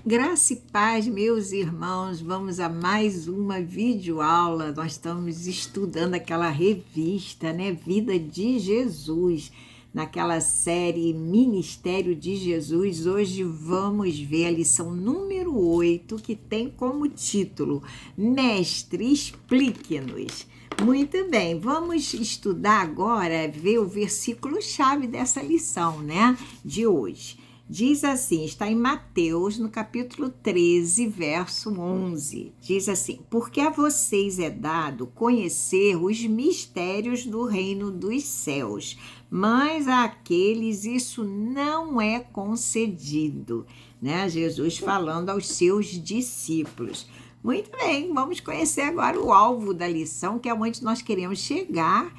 Graça e paz, meus irmãos, vamos a mais uma videoaula. Nós estamos estudando aquela revista, né? Vida de Jesus, naquela série Ministério de Jesus. Hoje vamos ver a lição número 8, que tem como título Mestre, explique-nos. Muito bem, vamos estudar agora, ver o versículo-chave dessa lição, né? De hoje. Diz assim, está em Mateus, no capítulo 13, verso 11. Diz assim, porque a vocês é dado conhecer os mistérios do reino dos céus, mas àqueles isso não é concedido, né? Jesus falando aos seus discípulos. Muito bem, vamos conhecer agora o alvo da lição, que é onde nós queremos chegar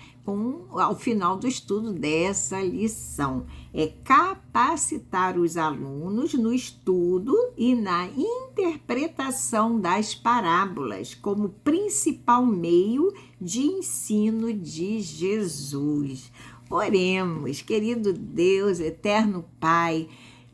ao final do estudo dessa lição. É capacitar os alunos no estudo e na interpretação das parábolas como principal meio de ensino de Jesus. Oremos, querido Deus, eterno Pai,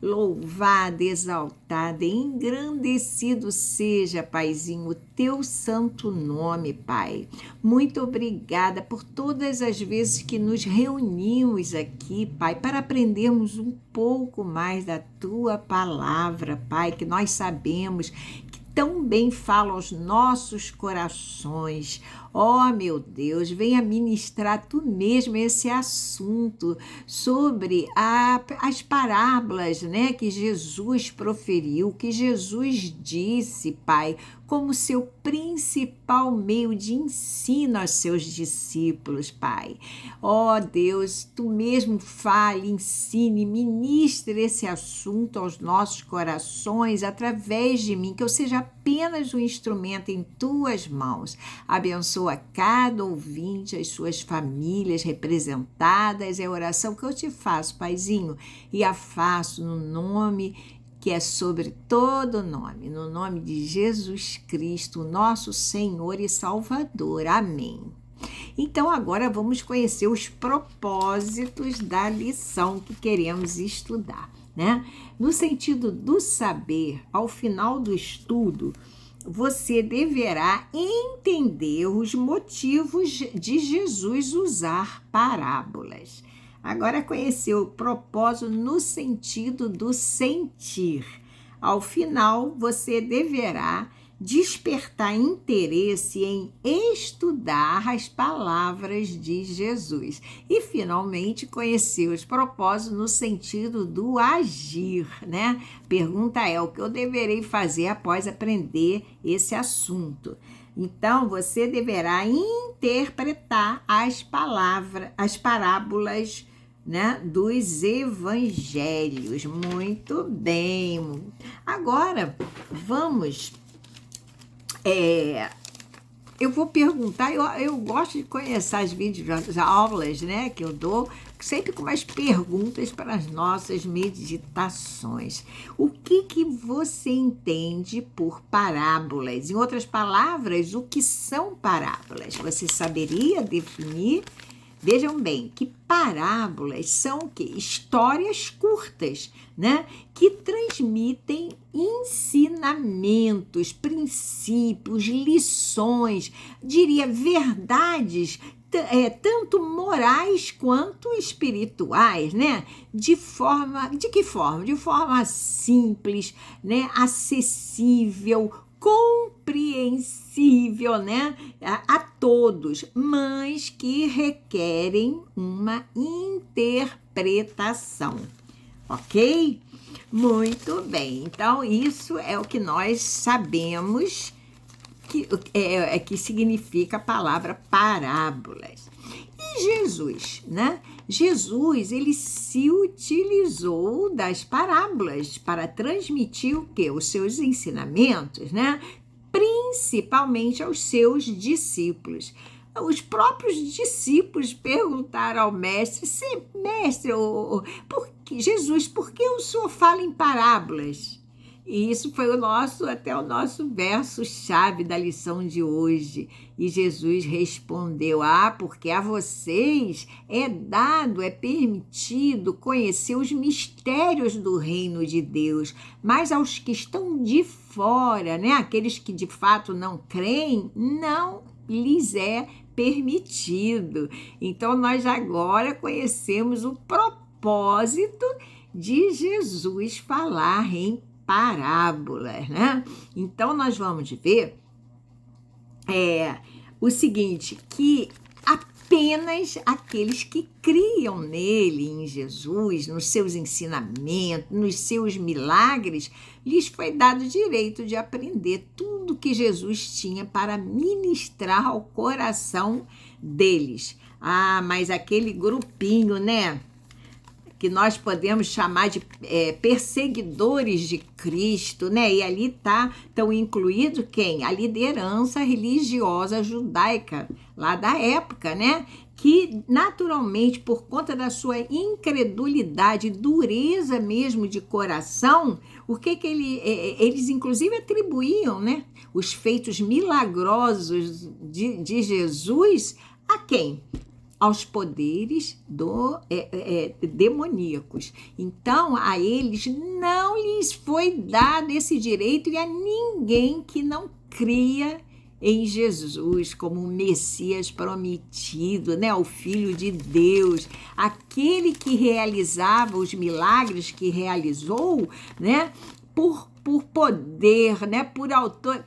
louvado, exaltado, engrandecido seja, Paizinho, o teu santo nome, Pai. Muito obrigada por todas as vezes que nos reunimos aqui, Pai, para aprendermos um pouco mais da tua palavra, Pai, que nós sabemos que tão bem fala aos nossos corações. Oh, meu Deus, venha ministrar tu mesmo esse assunto sobre as parábolas, né, que Jesus proferiu, que Jesus disse, Pai, como seu principal meio de ensino aos seus discípulos, Pai. Oh, Deus, tu mesmo fale, ensine, ministre esse assunto aos nossos corações através de mim, que eu seja apenas um instrumento em tuas mãos. Abençoa cada ouvinte, as suas famílias representadas, é a oração que eu te faço, Paizinho, e a faço no nome que é sobre todo nome, no nome de Jesus Cristo, nosso Senhor e Salvador. Amém. Então, agora vamos conhecer os propósitos da lição que queremos estudar, né? No sentido do saber, ao final do estudo, você deverá entender os motivos de Jesus usar parábolas. Agora, conhecer o propósito no sentido do sentir. Ao final, você deverá despertar interesse em estudar as palavras de Jesus. E, finalmente, conhecer os propósitos no sentido do agir, né? Pergunta é: o que eu deverei fazer após aprender esse assunto? Então, você deverá interpretar as parábolas, né, dos evangelhos. Muito bem. Agora, vamos... eu vou perguntar, eu gosto de conhecer as videoaulas, né, que eu dou, sempre com umas perguntas para as nossas meditações. O que você entende por parábolas? Em outras palavras, o que são parábolas? Você saberia definir? Vejam bem, que parábolas são o quê? Histórias curtas, né? Que transmitem ensinamentos, princípios, lições, diria verdades, tanto morais quanto espirituais, né? De que forma? De forma simples, né? Acessível, compreensível, né, a todos, mas que requerem uma interpretação, ok? Muito bem, então isso é o que nós sabemos que significa a palavra parábolas. E Jesus, né? Jesus, ele se utilizou das parábolas para transmitir o quê? Os seus ensinamentos, né? Principalmente aos seus discípulos. Os próprios discípulos perguntaram ao mestre, mestre, Jesus, por que o senhor fala em parábolas? E isso foi até o nosso verso-chave da lição de hoje. E Jesus respondeu: porque a vocês é dado, é permitido conhecer os mistérios do reino de Deus, mas aos que estão de fora, né, aqueles que de fato não creem, não lhes é permitido. Então, nós agora conhecemos o propósito de Jesus falar em parábolas, né? Então, nós vamos ver o seguinte, que apenas aqueles que criam nele, em Jesus, nos seus ensinamentos, nos seus milagres, lhes foi dado o direito de aprender tudo que Jesus tinha para ministrar ao coração deles. Mas aquele grupinho, né, que nós podemos chamar de perseguidores de Cristo, né? E ali estão incluídos quem? A liderança religiosa judaica lá da época, né? Que naturalmente, por conta da sua incredulidade, dureza mesmo de coração, eles inclusive atribuíam, né, os feitos milagrosos de Jesus a quem? Aos poderes demoníacos. Então, a eles não lhes foi dado esse direito, e a ninguém que não cria em Jesus como o Messias prometido, né? O Filho de Deus, aquele que realizava os milagres que realizou, né? Por poder, né?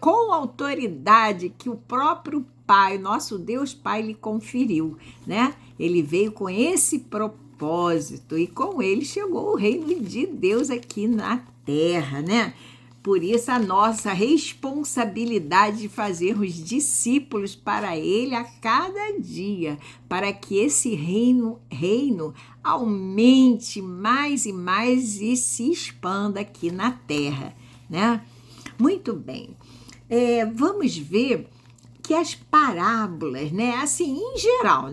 Com autoridade que o próprio Pai, nosso Deus Pai, lhe conferiu, né? Ele veio com esse propósito e com ele chegou o reino de Deus aqui na terra, né? Por isso a nossa responsabilidade de fazermos discípulos para ele a cada dia, para que esse reino aumente mais e mais e se expanda aqui na terra, né? Muito bem. Vamos ver que as parábolas, né, assim, em geral,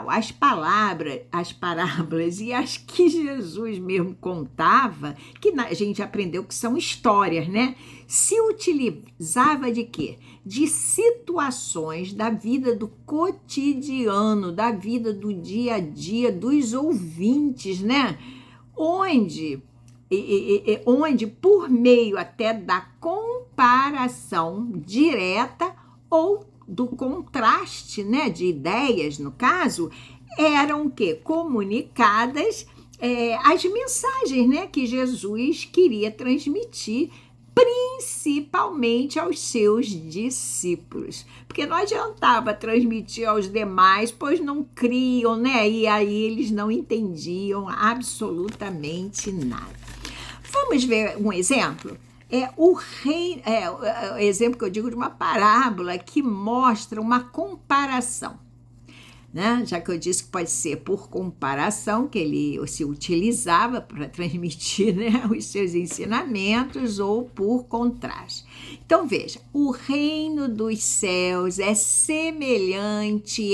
as parábolas e as que Jesus mesmo contava, que a gente aprendeu que são histórias, né, se utilizava de quê? De situações da vida do cotidiano, da vida do dia a dia dos ouvintes, né, onde por meio até da comparação direta ou do contraste, né, de ideias, no caso, eram comunicadas as mensagens, né, que Jesus queria transmitir, principalmente aos seus discípulos. Porque não adiantava transmitir aos demais, pois não criam, né, e aí eles não entendiam absolutamente nada. Vamos ver um exemplo? O exemplo que eu digo de uma parábola que mostra uma comparação, né? Já que eu disse que pode ser por comparação, que ele se utilizava para transmitir, né, os seus ensinamentos, ou por contraste. Então, veja, o reino dos céus é semelhante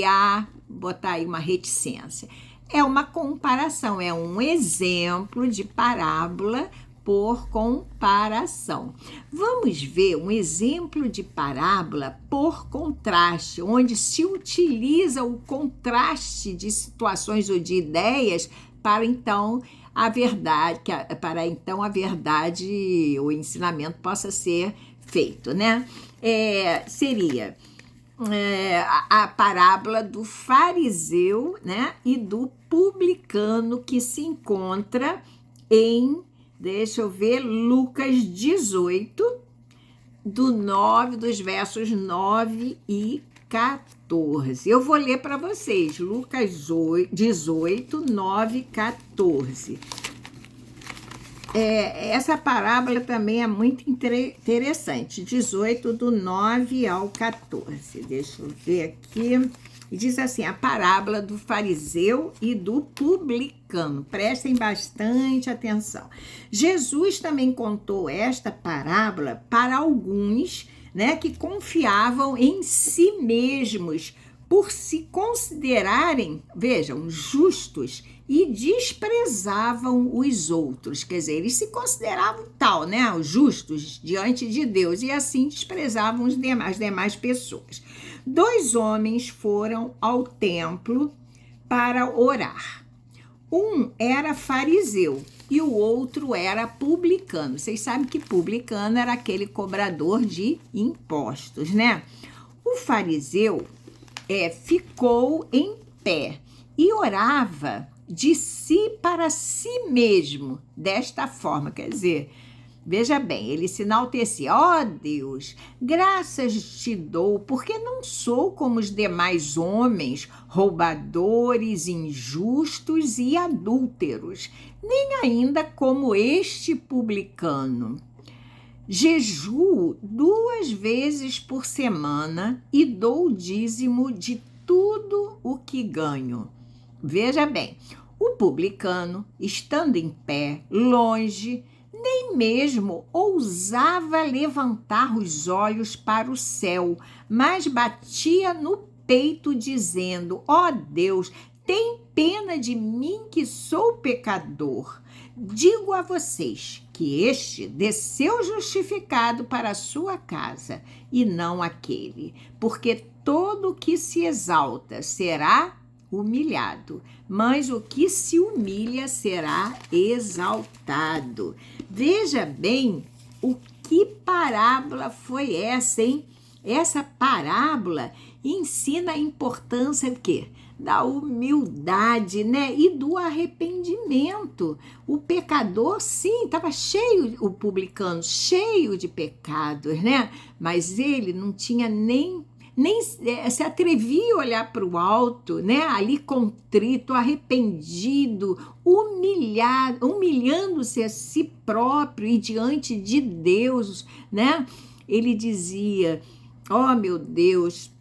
botar aí uma reticência, é uma comparação, é um exemplo de parábola por comparação. Vamos ver um exemplo de parábola por contraste, onde se utiliza o contraste de situações ou de ideias para então a verdade, o ensinamento possa ser feito, né? Seria a parábola do fariseu, né, e do publicano, que se encontra em, deixa eu ver, Lucas 18, dos versos 9 e 14. Eu vou ler para vocês, Lucas 18, 9 e 14. Essa parábola também é muito interessante, 18, do 9 ao 14. Deixa eu ver aqui. E diz assim, a parábola do fariseu e do publicano. Prestem bastante atenção. Jesus também contou esta parábola para alguns, né, que confiavam em si mesmos por se considerarem, vejam, justos e desprezavam os outros. Quer dizer, eles se consideravam tal, né? Os justos diante de Deus, e assim desprezavam as demais pessoas. 2 homens foram ao templo para orar. Um era fariseu e o outro era publicano. Vocês sabem que publicano era aquele cobrador de impostos, né? O fariseu ficou em pé e orava de si para si mesmo, desta forma, quer dizer, veja bem, ele se enaltecia: ó Deus, graças te dou, porque não sou como os demais homens, roubadores, injustos e adúlteros, nem ainda como este publicano. Jejuo 2 vezes por semana e dou o dízimo de tudo o que ganho. Veja bem, o publicano, estando em pé, longe, nem mesmo ousava levantar os olhos para o céu, mas batia no peito, dizendo: ó Deus, tem pena de mim que sou pecador. Digo a vocês que este desceu justificado para a sua casa, e não aquele, porque todo o que se exalta será humilhado, mas o que se humilha será exaltado. Veja bem o que parábola foi essa, hein? Essa parábola ensina a importância do quê? Da humildade, né? E do arrependimento. O pecador, sim, estava cheio, o publicano, cheio de pecados, né? Mas ele não tinha nem se atrevia a olhar para o alto, né? Ali contrito, arrependido, humilhado, humilhando-se a si próprio e diante de Deus, né? Ele dizia: ó meu Deus,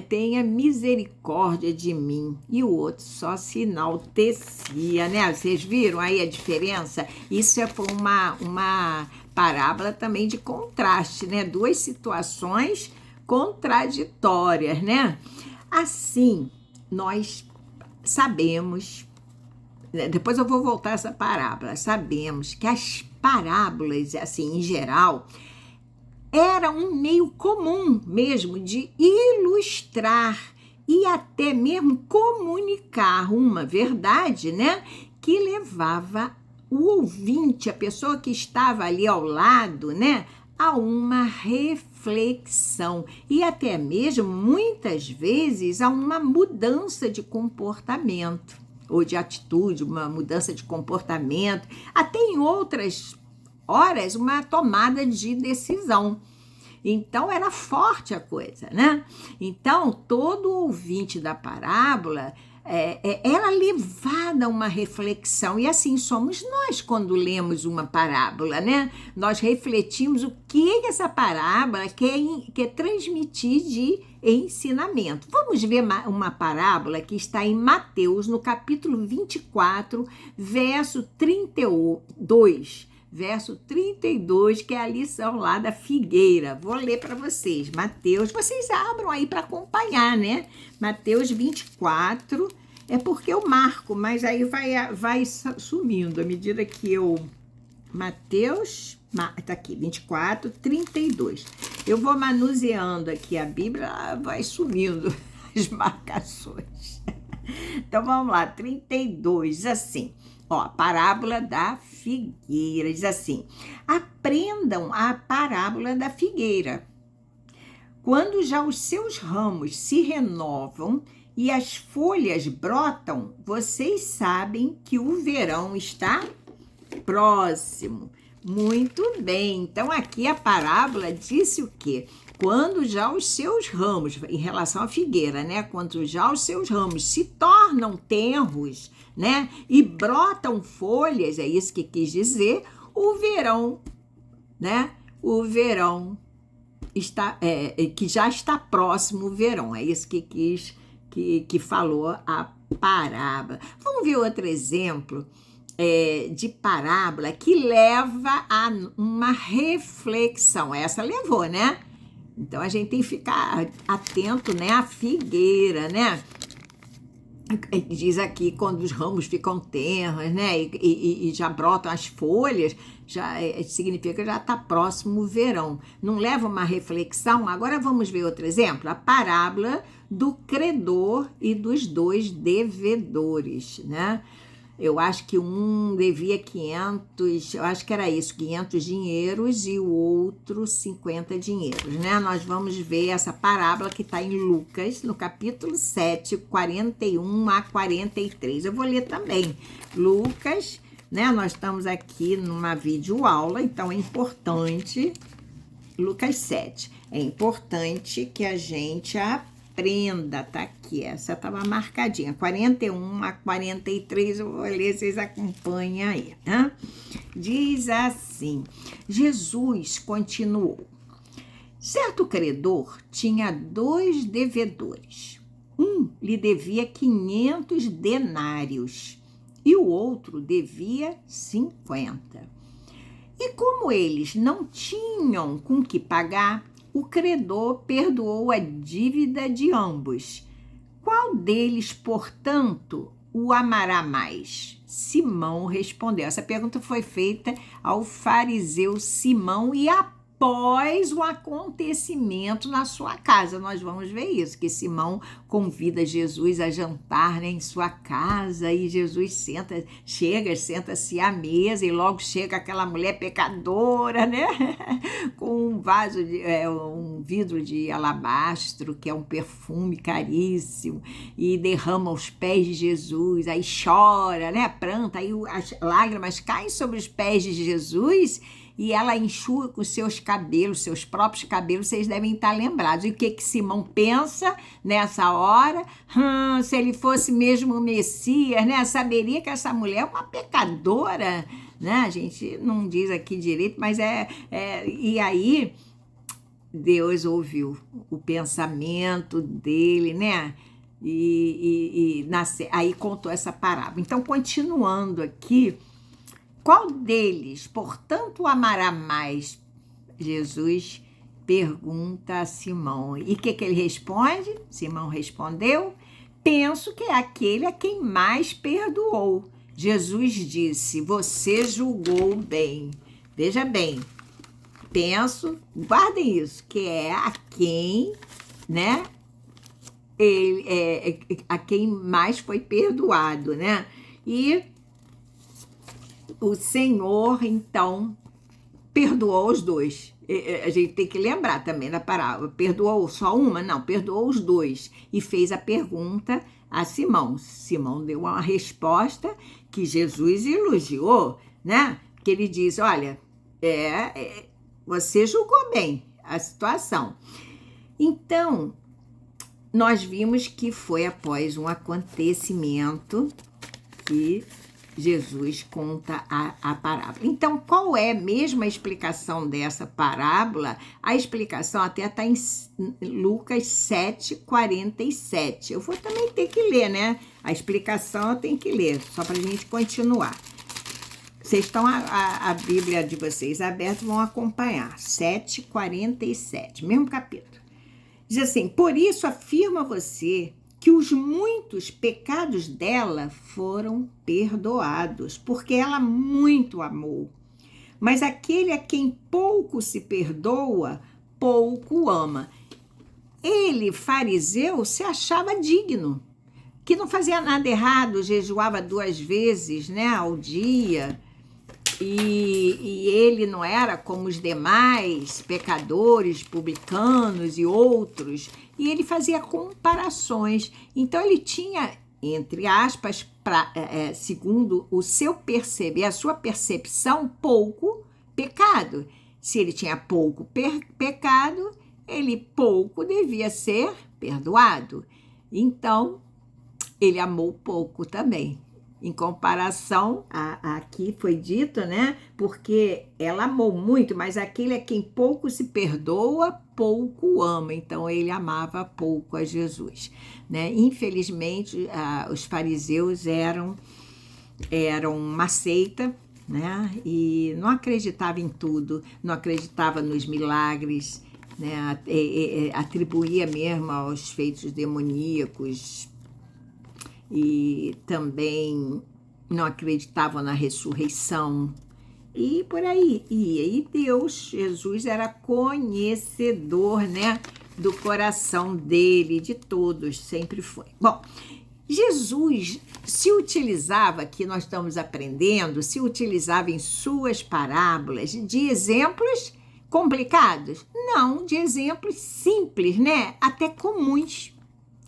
tenha misericórdia de mim. E o outro só se enaltecia, né? Vocês viram aí a diferença? Isso foi uma parábola também de contraste, né? 2 situações contraditórias, né? Assim, nós sabemos, depois eu vou voltar a essa parábola, sabemos que as parábolas, assim, em geral, era um meio comum mesmo de ilustrar e até mesmo comunicar uma verdade, né? Que levava o ouvinte, a pessoa que estava ali ao lado, né? A uma reflexão e até mesmo, muitas vezes, a uma mudança de comportamento ou de atitude, uma mudança de comportamento, até em outras horas, uma tomada de decisão. Então, era forte a coisa, né? Então, todo ouvinte da parábola era levado a uma reflexão. E assim somos nós quando lemos uma parábola, né? Nós refletimos o que essa parábola quer transmitir de ensinamento. Vamos ver uma parábola que está em Mateus, no capítulo 24, verso 32. Verso 32, que é a lição lá da figueira. Vou ler para vocês. Mateus, vocês abram aí para acompanhar, né? Mateus 24, é porque eu marco, mas aí vai sumindo à medida que eu... Mateus, tá aqui, 24, 32. Eu vou manuseando aqui a Bíblia, ela vai sumindo as marcações. Então, vamos lá, 32, assim... Ó, a parábola da figueira, diz assim: aprendam a parábola da figueira. Quando já os seus ramos se renovam e as folhas brotam, vocês sabem que o verão está próximo. Muito bem, então aqui a parábola disse o quê? Quando já os seus ramos, em relação à figueira, né? Quando já os seus ramos se tornam tenros, né? E brotam folhas, é isso que quis dizer, o verão, né? O verão está, que já está próximo o verão, é isso que falou a parábola. Vamos ver outro exemplo de parábola que leva a uma reflexão. Essa levou, né? Então, a gente tem que ficar atento, né? À figueira, né? Diz aqui, quando os ramos ficam tenros, né, e já brotam as folhas, já significa que já está próximo o verão. Não leva uma reflexão? Agora vamos ver outro exemplo, a parábola do credor e dos dois devedores, né? Eu acho que um devia 500, eu acho que era isso, 500 dinheiros e o outro 50 dinheiros, né? Nós vamos ver essa parábola que está em Lucas, no capítulo 7, 41 a 43. Eu vou ler também. Lucas, né? Nós estamos aqui numa videoaula, então é importante, Lucas 7, é importante que a gente aprenda, tá aqui, essa estava marcadinha, 41 a 43, eu vou ler, vocês acompanham aí, né? Diz assim, Jesus continuou, certo credor tinha 2 devedores, um lhe devia 500 denários e o outro devia 50. E como eles não tinham com que pagar, o credor perdoou a dívida de ambos. Qual deles, portanto, o amará mais? Simão respondeu. Essa pergunta foi feita ao fariseu Simão e após o acontecimento na sua casa. Nós vamos ver isso, que Simão convida Jesus a jantar, né, em sua casa, e Jesus senta-se à mesa e logo chega aquela mulher pecadora, né, com um vidro de alabastro, que é um perfume caríssimo, e derrama aos pés de Jesus, aí chora, né, pranto, aí as lágrimas caem sobre os pés de Jesus, e ela enxuga com seus cabelos, seus próprios cabelos, vocês devem estar lembrados. E o que Simão pensa nessa hora? Se ele fosse mesmo o Messias, né? Saberia que essa mulher é uma pecadora, né? A gente não diz aqui direito, mas e aí Deus ouviu o pensamento dele, né? Aí contou essa parábola. Então, continuando aqui, qual deles, portanto, amará mais? Jesus pergunta a Simão. E o que ele responde? Simão respondeu, penso que é aquele a quem mais perdoou. Jesus disse, você julgou bem. Veja bem, penso, guardem isso, que é a quem, né? A quem mais foi perdoado, né? E o Senhor, então, perdoou os dois. A gente tem que lembrar também da parábola. Perdoou só uma? Não, perdoou os dois. E fez a pergunta a Simão. Simão deu uma resposta que Jesus elogiou, né? Que ele diz, olha, você julgou bem a situação. Então, nós vimos que foi após um acontecimento que Jesus conta a parábola. Então, qual é mesmo a explicação dessa parábola? A explicação até está em Lucas 7, 47. Eu vou também ter que ler, né? A explicação eu tenho que ler, só para a gente continuar. Vocês estão, a Bíblia de vocês aberta, vão acompanhar. 7, 47, mesmo capítulo. Diz assim, por isso afirma você que os muitos pecados dela foram perdoados, porque ela muito amou. Mas aquele a quem pouco se perdoa, pouco ama. Ele, fariseu, se achava digno, que não fazia nada errado, jejuava 2 vezes, né, ao dia, e ele não era como os demais pecadores, publicanos e outros, e ele fazia comparações. Então, ele tinha, entre aspas, segundo o seu perceber, a sua percepção, pouco pecado. Se ele tinha pouco pecado, ele pouco devia ser perdoado. Então, ele amou pouco também. Em comparação, aqui foi dito, né? Porque ela amou muito, mas aquele a quem pouco se perdoa, pouco ama. Então, ele amava pouco a Jesus, né? Infelizmente, os fariseus eram uma seita, né? E não acreditava em tudo, não acreditava nos milagres, né? Atribuía mesmo aos feitos demoníacos e também não acreditavam na ressurreição, e por aí ia. E Deus, Jesus, era conhecedor, né, do coração dele, de todos, sempre foi. Bom, Jesus se utilizava, que nós estamos aprendendo, se utilizava em suas parábolas de exemplos complicados? Não, de exemplos simples, né? Até comuns.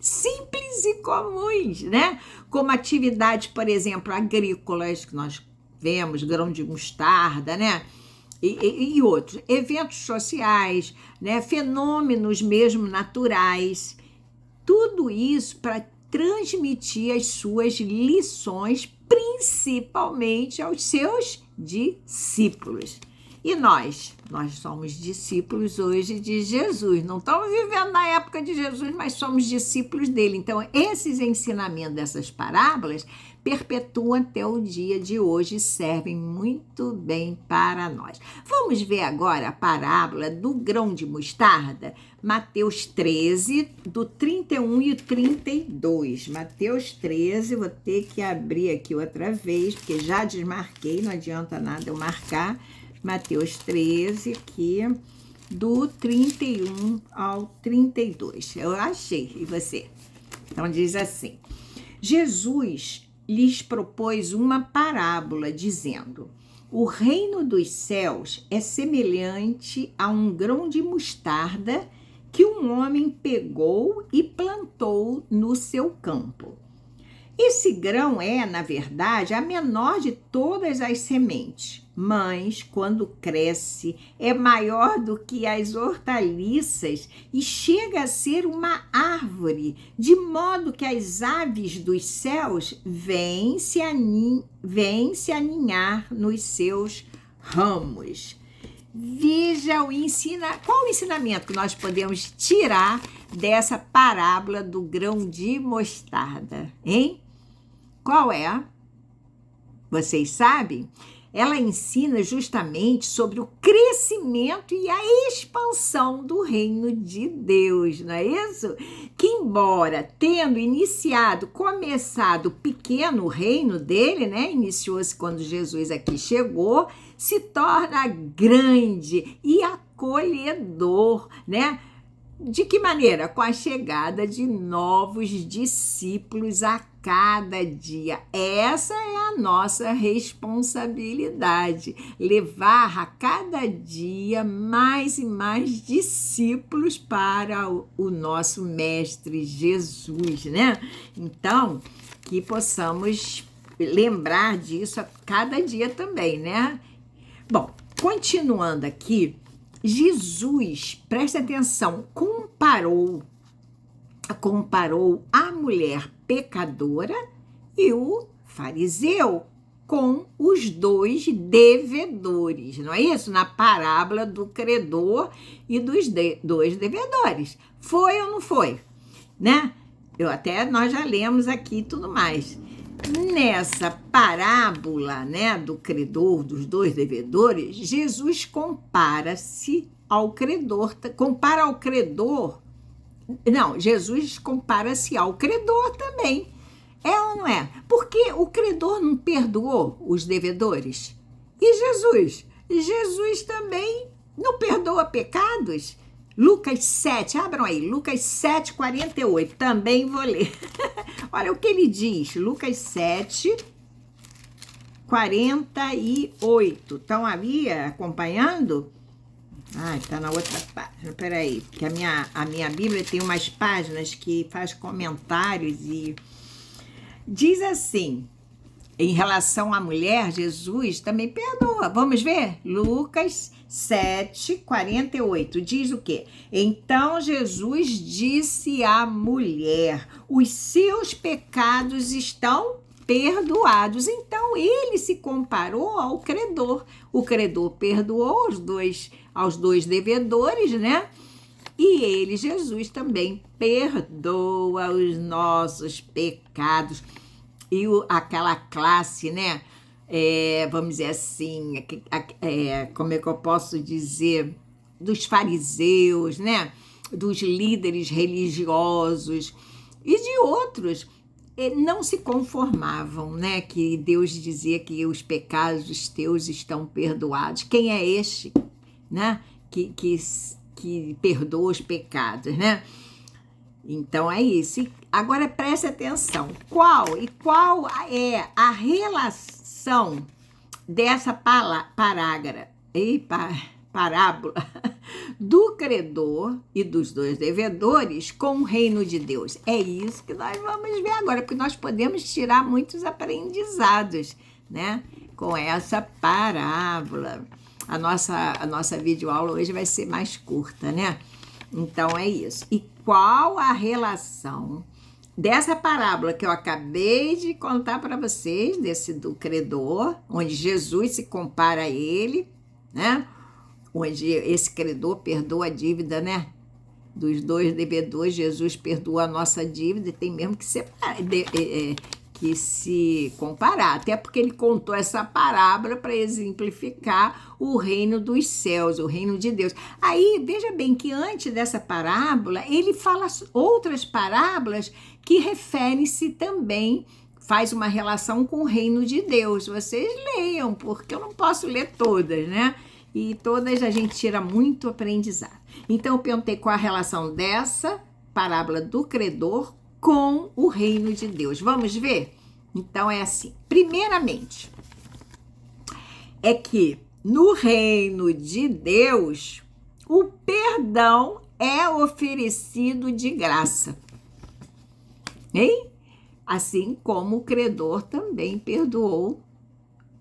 Simples e comuns, né? Como atividades, por exemplo, agrícolas, que nós vemos, grão de mostarda, né? E outros. Eventos sociais, né? Fenômenos mesmo naturais. Tudo isso para transmitir as suas lições, principalmente aos seus discípulos. E nós somos discípulos hoje de Jesus. Não estamos vivendo na época de Jesus, mas somos discípulos dele. Então, esses ensinamentos dessas parábolas perpetuam até o dia de hoje e servem muito bem para nós. Vamos ver agora a parábola do grão de mostarda, Mateus 13, do 31 e 32. Mateus 13, vou ter que abrir aqui outra vez, porque já desmarquei, não adianta nada eu marcar. Mateus 13, aqui, do 31 ao 32. Eu achei, e você? Então, diz assim: Jesus lhes propôs uma parábola, dizendo: o reino dos céus é semelhante a um grão de mostarda que um homem pegou e plantou no seu campo. Esse grão é, na verdade, a menor de todas as sementes, mas, quando cresce, é maior do que as hortaliças e chega a ser uma árvore, de modo que as aves dos céus vêm se aninhar nos seus ramos. Veja qual o ensinamento que nós podemos tirar dessa parábola do grão de mostarda, hein? Qual é? Vocês sabem? Ela ensina justamente sobre o crescimento e a expansão do reino de Deus, não é isso? Que embora tendo começado pequeno o reino dele, né? Iniciou-se quando Jesus aqui chegou, se torna grande e acolhedor, né? De que maneira? Com a chegada de novos discípulos a cada dia. Essa é a nossa responsabilidade, levar a cada dia mais e mais discípulos para o nosso Mestre Jesus, né? Então, que possamos lembrar disso a cada dia também, né? Bom, continuando aqui, Jesus, presta atenção, comparou a mulher pecadora e o fariseu com os dois devedores, não é isso? Na parábola do credor e dos dois devedores. Foi ou não foi? Né? Nós já lemos aqui e tudo mais. Nessa parábola, né, do credor, dos dois devedores, Jesus compara-se ao credor, Jesus compara-se ao credor também. É ou não é? Porque o credor não perdoou os devedores? E Jesus? Jesus também não perdoa pecados? Lucas 7, abram aí, Lucas 7, 48, também vou ler. Olha o que ele diz, Lucas 7, 48. Estão ali acompanhando? Está na outra página, peraí, porque a minha Bíblia tem umas páginas que faz comentários e diz assim, em relação à mulher, Jesus também perdoa. Vamos ver? Lucas 7, 48, diz o quê? Então Jesus disse à mulher: os seus pecados estão perdoados. Então ele se comparou ao credor. O credor perdoou aos dois devedores, né? E ele, Jesus, também perdoa os nossos pecados. E aquela classe, né? Vamos dizer assim, como é que eu posso dizer? Dos fariseus, né? Dos líderes religiosos e de outros não se conformavam, né? Que Deus dizia que os pecados teus estão perdoados. Quem é este, né? Que perdoa os pecados, né? Então é isso. E agora preste atenção. Qual é a relação dessa parábola do credor e dos dois devedores com o reino de Deus? É isso que nós vamos ver agora, porque nós podemos tirar muitos aprendizados, né, com essa parábola. A nossa videoaula hoje vai ser mais curta, né? Então é isso. E qual a relação dessa parábola que eu acabei de contar para vocês, desse do credor, onde Jesus se compara a ele, né? Onde esse credor perdoa a dívida, né? Dos dois devedores, Jesus perdoa a nossa dívida, e tem mesmo que que se comparar, até porque ele contou essa parábola para exemplificar o reino dos céus, o reino de Deus. Aí, veja bem que antes dessa parábola, ele fala outras parábolas que referem-se também, faz uma relação com o reino de Deus. Vocês leiam, porque eu não posso ler todas, né? E todas a gente tira muito aprendizado. Então, eu perguntei qual a relação dessa parábola do credor com o reino de Deus. Vamos ver? Então, é assim. Primeiramente, é que no reino de Deus, o perdão é oferecido de graça. Hein? Assim como o credor também perdoou,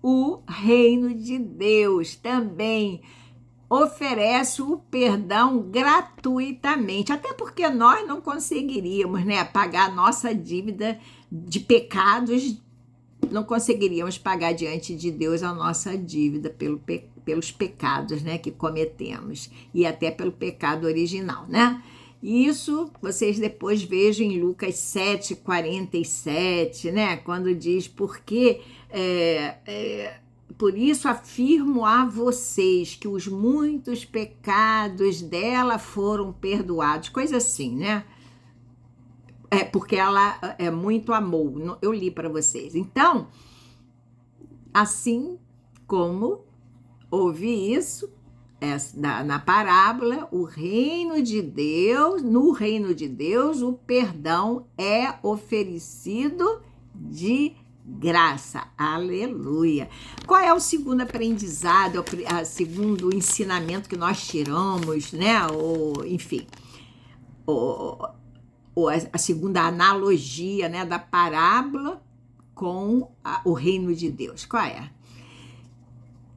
o reino de Deus também oferece o perdão gratuitamente, até porque nós não conseguiríamos, né, pagar a nossa dívida de pecados, não conseguiríamos pagar diante de Deus a nossa dívida pelos pecados, né, que cometemos, e até pelo pecado original, né? Isso vocês depois vejam em Lucas 7:47, né, quando diz, porque por isso afirmo a vocês que os muitos pecados dela foram perdoados. Coisa assim, né? Porque ela muito amou. Eu li para vocês. Então, assim como houve isso na parábola, no reino de Deus, o perdão é oferecido de graça, aleluia. Qual é o segundo aprendizado, o segundo ensinamento que nós tiramos, né? Enfim, a segunda analogia, né, da parábola com o reino de Deus? Qual é?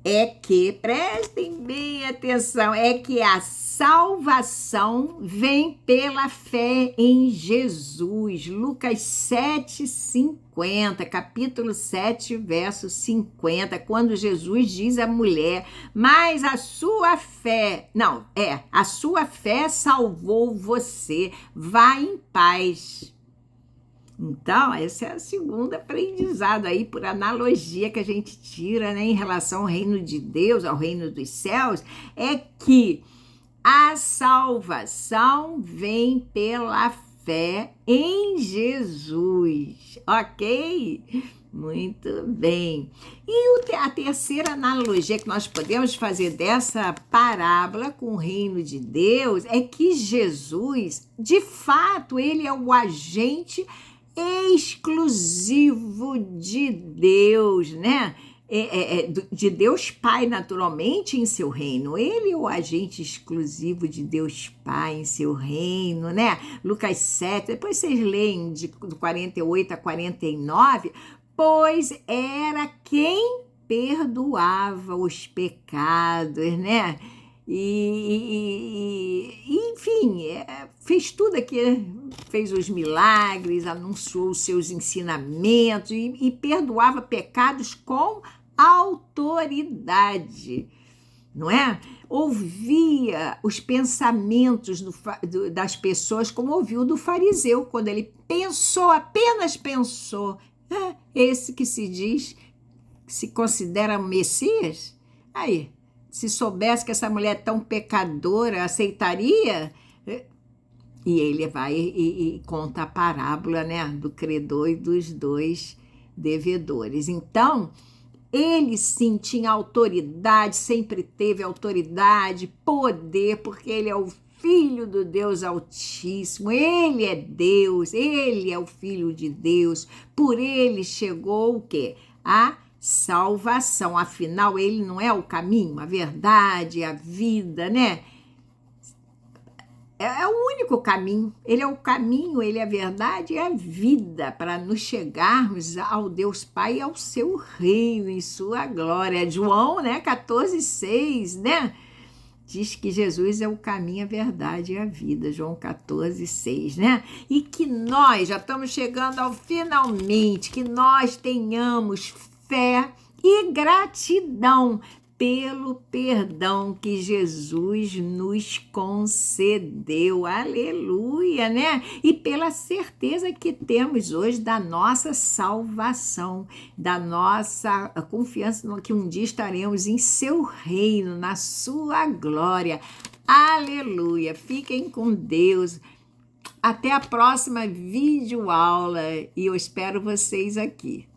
É que, prestem bem atenção, é que a salvação vem pela fé em Jesus. Lucas 7:50, capítulo 7, verso 50, quando Jesus diz à mulher, mas a sua fé salvou você, vá em paz. Então, esse é o segundo aprendizado aí, por analogia que a gente tira, né, em relação ao reino de Deus, ao reino dos céus, é que a salvação vem pela fé em Jesus, ok? Muito bem. E a terceira analogia que nós podemos fazer dessa parábola com o reino de Deus é que Jesus, de fato, ele é o agente exclusivo de Deus, né? De Deus Pai, naturalmente, em seu reino. Ele é o agente exclusivo de Deus Pai em seu reino, né? Lucas 7, depois vocês leem do 48 a 49, pois era quem perdoava os pecados, né? Enfim, fez tudo aqui, fez os milagres, anunciou os seus ensinamentos e perdoava pecados com autoridade, não é? Ouvia os pensamentos das pessoas, como ouviu do fariseu, quando ele apenas pensou, esse que se considera Messias? Aí, se soubesse que essa mulher é tão pecadora, aceitaria? E ele vai e conta a parábola, né, do credor e dos dois devedores. Então, ele sim tinha autoridade, sempre teve autoridade, poder, porque ele é o Filho do Deus Altíssimo, ele é Deus, ele é o Filho de Deus, por ele chegou o quê? A salvação. Afinal, ele não é o caminho, a verdade, a vida, né? É o único caminho, ele é o caminho, ele é a verdade e a vida para nos chegarmos ao Deus Pai e ao seu reino em sua glória. João, né, 14:6, né? Diz que Jesus é o caminho, a verdade e a vida, João 14:6, né? E que nós já estamos chegando ao finalmente, que nós tenhamos fé e gratidão pelo perdão que Jesus nos concedeu, aleluia, né? E pela certeza que temos hoje da nossa salvação, da nossa confiança no que um dia estaremos em seu reino, na sua glória, aleluia. Fiquem com Deus. Até a próxima videoaula e eu espero vocês aqui.